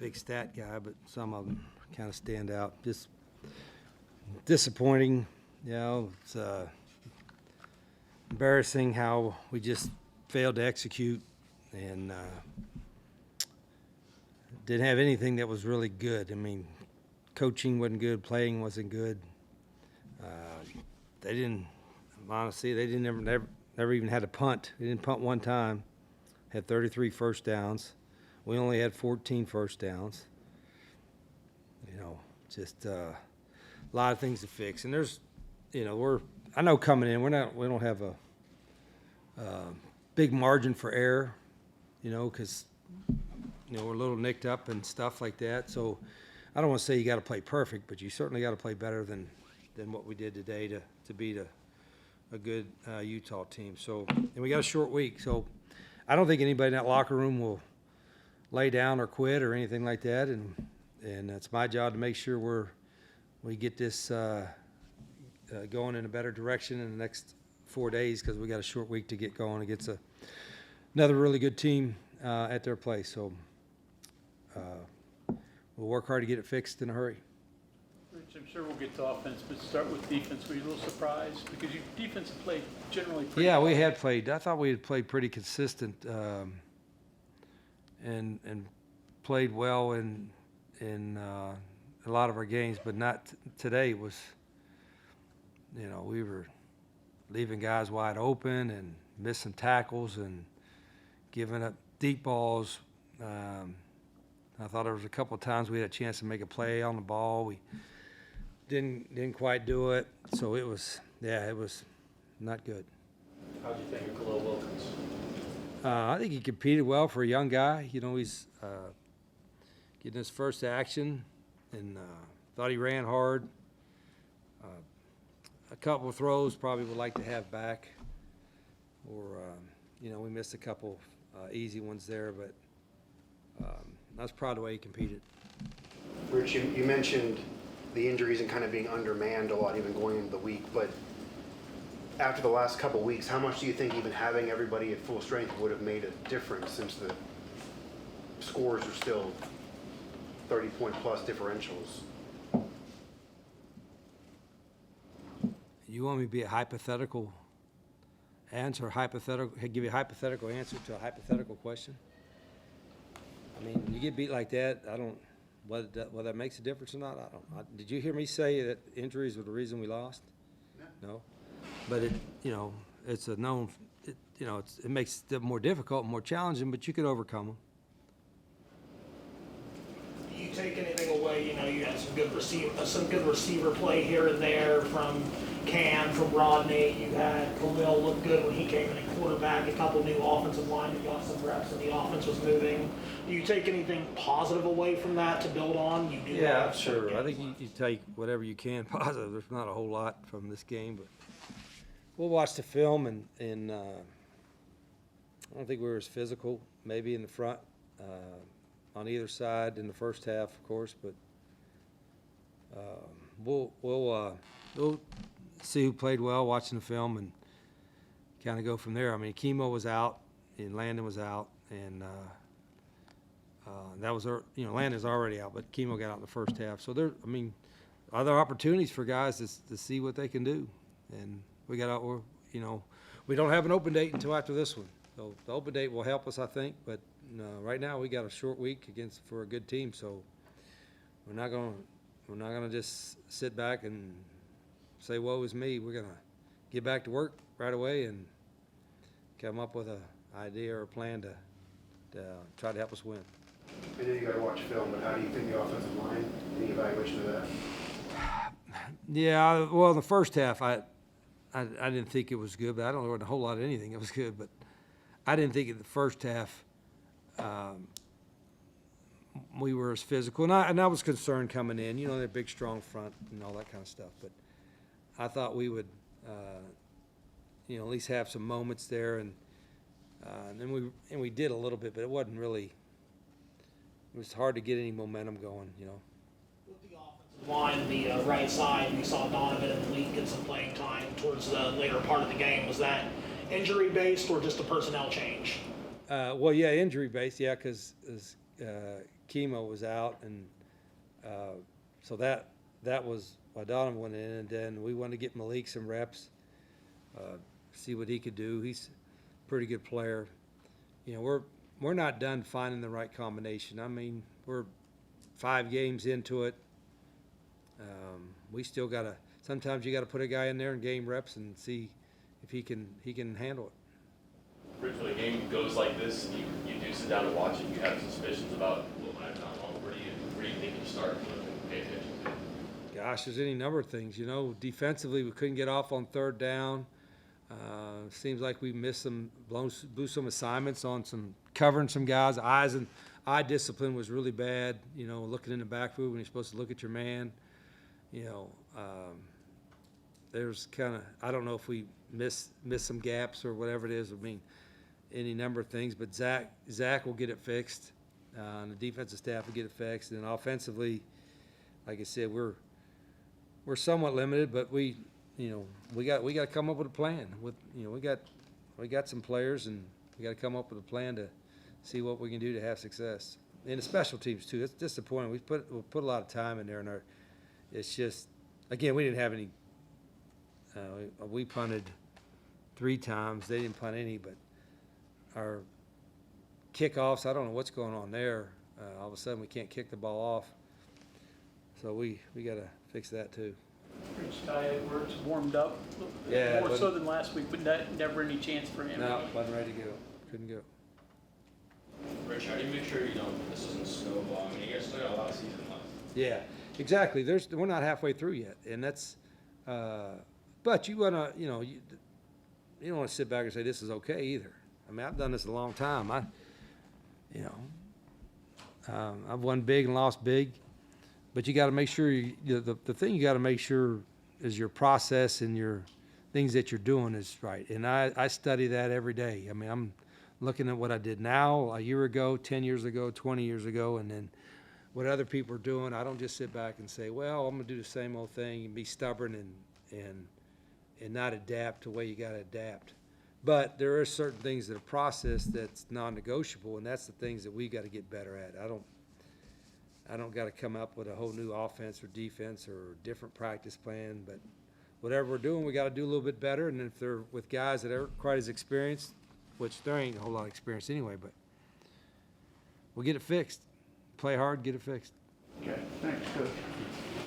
big stat guy, but some of them kind of stand out. Just disappointing, it's embarrassing how we just failed to execute and didn't have anything that was really good. I mean, coaching wasn't good, playing wasn't good. They didn't never even had a punt. They didn't punt one time. Had 33 first downs. We only had 14 first downs. Just a lot of things to fix. And there's, I know coming in, we don't have a big margin for error, because, we're a little nicked up and stuff like that. So I don't want to say you got to play perfect, but you certainly got to play better than what we did today to beat a good Utah team. So, and we got a short week. So I don't think anybody in that locker room will lay down or quit or anything like that. And it's my job to make sure we get this going in a better direction in the next 4 days, because we got a short week to get going against another really good team at their place. So we'll work hard to get it fixed in a hurry. Rich, I'm sure we'll get to offense, but start with defense. Were you a little surprised? Because your defense have played generally pretty well. We had played. I thought we had played pretty consistent and played well in a lot of our games, but not today. It was, we were leaving guys wide open and missing tackles and giving up deep balls. I thought there was a couple of times we had a chance to make a play on the ball. We didn't quite do it. So it was not good. How do you think of Khalil Wilkins? I think he competed well for a young guy. He's getting his first action, and thought he ran hard. A couple of throws probably would like to have back, or we missed a couple easy ones there, but I was proud of the way he competed. Rich, you mentioned the injuries and kind of being undermanned a lot, even going into the week, but after the last couple of weeks, how much do you think even having everybody at full strength would have made a difference, since the scores are still 30-point plus differentials? You want me to be a hypothetical answer, give you a hypothetical answer to a hypothetical question? I mean, when you get beat like that, I don't, whether that makes a difference or not, I don't. Did you hear me say that injuries were the reason we lost? No. But it's a known, it makes it more difficult and more challenging, but you could overcome them. Do you take anything away? You had some good receiver play here and there from Cam, from Rodney. You had Khalil look good when he came in at quarterback. A couple new offensive linemen got some reps, and the offense was moving. Do you take anything positive away from that to build on? You do. Yeah, sure. I think you take whatever you can positive. There's not a whole lot from this game, but we'll watch the film, and I don't think we were as physical, maybe in the front, on either side in the first half, of course, but we'll see who played well watching the film and kind of go from there. I mean, Kimo was out and Landon was out, and that was Landon's already out, but Kimo got out in the first half. So are there opportunities for guys to see what they can do, and we don't have an open date until after this one. So the open date will help us, I think, but right now we got a short week for a good team, so we're not gonna just sit back and say woe is me. We're gonna get back to work right away and come up with an idea or a plan to try to help us win. I know you got to watch film, but how do you think the offensive line? Any evaluation of that? Yeah, well, in the first half, I didn't think it was good, but I don't know a whole lot of anything that was good. But I didn't think in the first half we were as physical, and I was concerned coming in. They're big, strong front and all that kind of stuff. But I thought we would, at least have some moments there, and then we did a little bit, but it wasn't really. It was hard to get any momentum going. With the offensive line, the right side, we saw Donovan and Malik get some playing time towards the later part of the game. Was that injury-based or just a personnel change? Well, yeah, injury-based, yeah, because chemo was out, and so that was why Donovan went in, and then we wanted to get Malik some reps, see what he could do. He's a pretty good player. You know, we're not done finding the right combination. I mean, we're 5 games into it. We still gotta. Sometimes you got to put a guy in there and game reps and see if he can handle it. Rich, when a game goes like this and you do sit down and watch it, you have suspicions about what might have gone wrong. Where do you think you start to look and pay attention to? Gosh, there's any number of things. You know, defensively we couldn't get off on 3rd down. Seems like we missed blew some assignments on some covering some guys. Eye discipline was really bad. You know, looking in the backfield when you're supposed to look at your man. You know, there's kind of, I don't know if we missed some gaps or whatever it is. I mean, any number of things. But Zach will get it fixed, and the defensive staff will get it fixed. And offensively, like I said, we're somewhat limited, but we got to come up with a plan. We got some players, and we got to come up with a plan to see what we can do to have success. And the special teams too. It's disappointing. We put a lot of time in there, and it's just, again, we didn't have any. We punted 3 times. They didn't punt any, but our kickoffs, I don't know what's going on there. All of a sudden, we can't kick the ball off. So we got to fix that too. Rich Ty Edwards warmed up Yeah, more but- so than last week, but never any chance for him. No, wasn't ready to go. Couldn't go. Rich, how do you make sure this isn't snowball? I mean, you guys still got a lot of season left. Yeah, exactly. We're not halfway through yet, and that's. But you wanna, you don't want to sit back and say this is okay either. I mean, I've done this a long time. I've won big and lost big, but you got to make sure the thing you got to make sure is your process and your things that you're doing is right. And I study that every day. I mean, I'm looking at what I did now, a year ago, 10 years ago, 20 years ago, and then what other people are doing. I don't just sit back and say, well, I'm gonna do the same old thing and be stubborn and not adapt the way you got to adapt. But there are certain things that are processed that's non-negotiable, and that's the things that we got to get better at. I don't got to come up with a whole new offense or defense or different practice plan, but whatever we're doing, we got to do a little bit better. And if they're with guys that aren't quite as experienced, which there ain't a whole lot of experience anyway, but we'll get it fixed. Play hard, get it fixed. Okay, thanks, Coach.